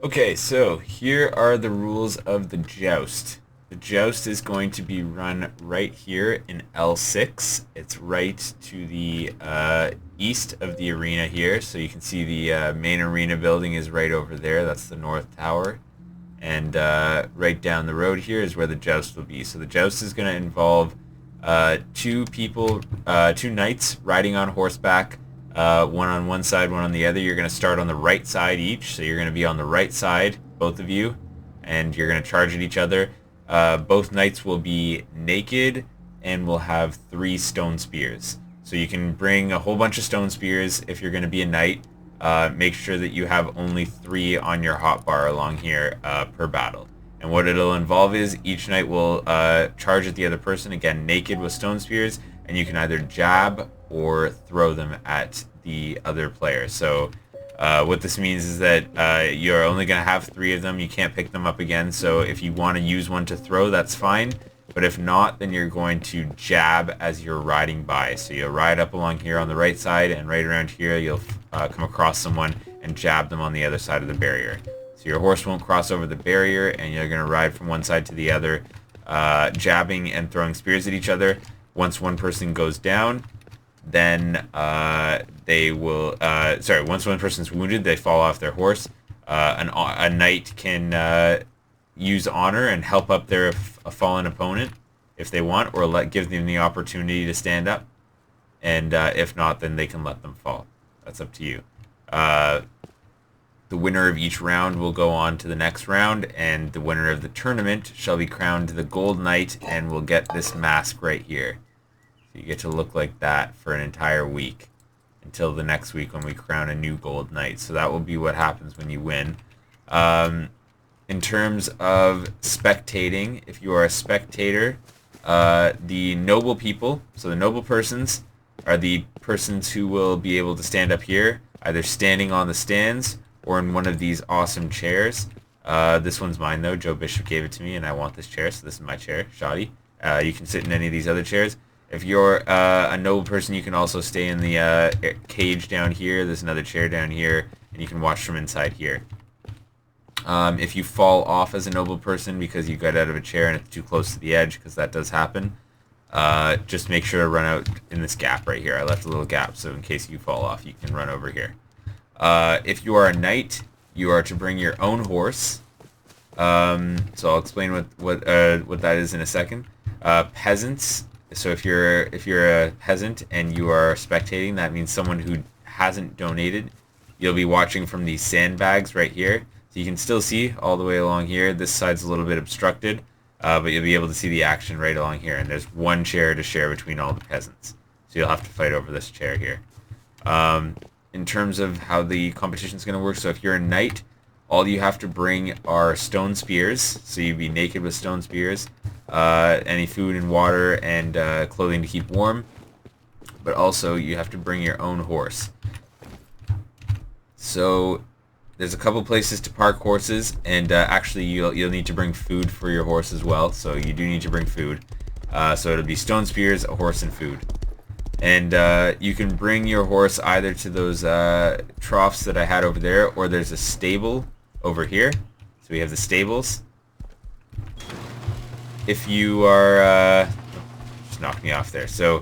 Okay, so here are the rules of the joust. The joust is going to be run right here in L6. It's right to the east of the arena here. So you can see the main arena building is right over there. That's the North Tower. And right down the road here is where the joust will be. So the joust is going to involve two people, two knights riding on horseback, one on one side, one on the other. You're going to start on the right side each, so you're going to be on the right side, both of you, and you're going to charge at each other. Both knights will be naked and will have 3 stone spears. So you can bring a whole bunch of stone spears if you're going to be a knight. Make sure that you have only 3 on your hotbar along here per battle. And what it'll involve is each knight will charge at the other person, again, naked with stone spears, and you can either jab or throw them at the other player. So what this means is that you're only going to have 3 of them. You can't pick them up again. So if you want to use one to throw, that's fine. But if not, then you're going to jab as you're riding by. So you'll ride up along here on the right side, and right around here you'll come across someone and jab them on the other side of the barrier. So your horse won't cross over the barrier, and you're going to ride from one side to the other, jabbing and throwing spears at each other. Once one person goes down, then they will... once one person's wounded, they fall off their horse. A knight can use honor and help up a fallen opponent if they want, or give them the opportunity to stand up. And if not, then they can let them fall. That's up to you. The winner of each round will go on to the next round, and the winner of the tournament shall be crowned the Gold Knight and will get this mask right here. So you get to look like that for an entire week until the next week when we crown a new Gold Knight. So that will be what happens when you win. In terms of spectating, if you are a spectator, the noble people, so the noble persons, are the persons who will be able to stand up here, either standing on the stands or in one of these awesome chairs. This one's mine though. Joe Bishop gave it to me and I want this chair, so this is my chair, Shoddy. You can sit in any of these other chairs. If you're a noble person, you can also stay in the cage down here. There's another chair down here, and you can watch from inside here. If you fall off as a noble person because you got out of a chair and it's too close to the edge, because that does happen, just make sure to run out in this gap right here. I left a little gap, so in case you fall off, you can run over here. If you are a knight, you are to bring your own horse. So I'll explain what that is in a second. Peasants. So if you're a peasant and you are spectating, that means someone who hasn't donated. You'll be watching from these sandbags right here. So you can still see all the way along here. This side's a little bit obstructed, but you'll be able to see the action right along here. And there's one chair to share between all the peasants. So you'll have to fight over this chair here. In terms of how the competition is going to work, so if you're a knight, all you have to bring are stone spears. So you'd be naked with stone spears, any food and water and clothing to keep warm. But also you have to bring your own horse. So there's a couple places to park horses, and actually you'll need to bring food for your horse as well. So you do need to bring food. So it'll be stone spears, a horse, and food. And you can bring your horse either to those troughs that I had over there, or there's a stable over here. So we have the stables. If you are... just knocked me off there. So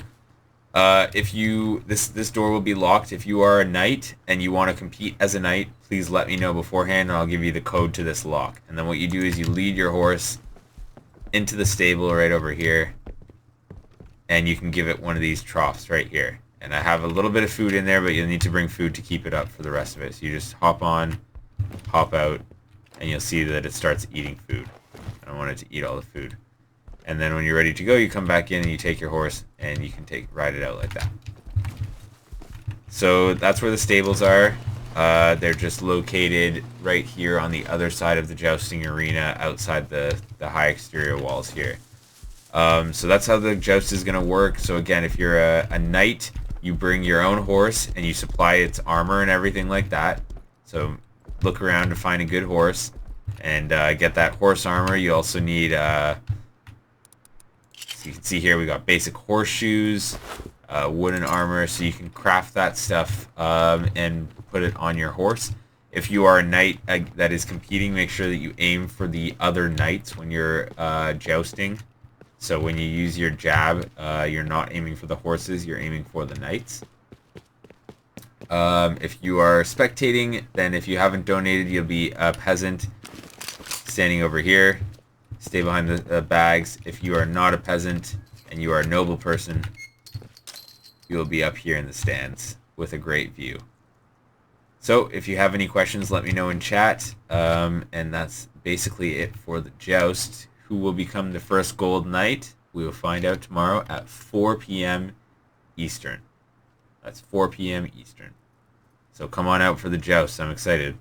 if you... This door will be locked. If you are a knight and you want to compete as a knight, please let me know beforehand and I'll give you the code to this lock. And then what you do is you lead your horse into the stable right over here, and you can give it one of these troughs right here. And I have a little bit of food in there, but you'll need to bring food to keep it up for the rest of it. So you just hop on, hop out, and you'll see that it starts eating food. I want it to eat all the food. And then when you're ready to go, you come back in and you take your horse and you can ride it out like that. So that's where the stables are. They're just located right here on the other side of the jousting arena, outside the high exterior walls here. So that's how the joust is going to work. So again, if you're a knight, you bring your own horse and you supply its armor and everything like that. So look around to find a good horse and get that horse armor. You also need, so you can see here we got basic horseshoes, wooden armor, so you can craft that stuff and put it on your horse. If you are a knight that is competing, make sure that you aim for the other knights when you're jousting. So when you use your jab, you're not aiming for the horses, you're aiming for the knights. If you are spectating, then if you haven't donated, you'll be a peasant standing over here. Stay behind the bags. If you are not a peasant and you are a noble person, you will be up here in the stands with a great view. So if you have any questions, let me know in chat. And that's basically it for the joust. Who will become the first gold knight? We will find out tomorrow at 4 p.m. Eastern. That's 4 p.m. Eastern. So come on out for the joust. I'm excited.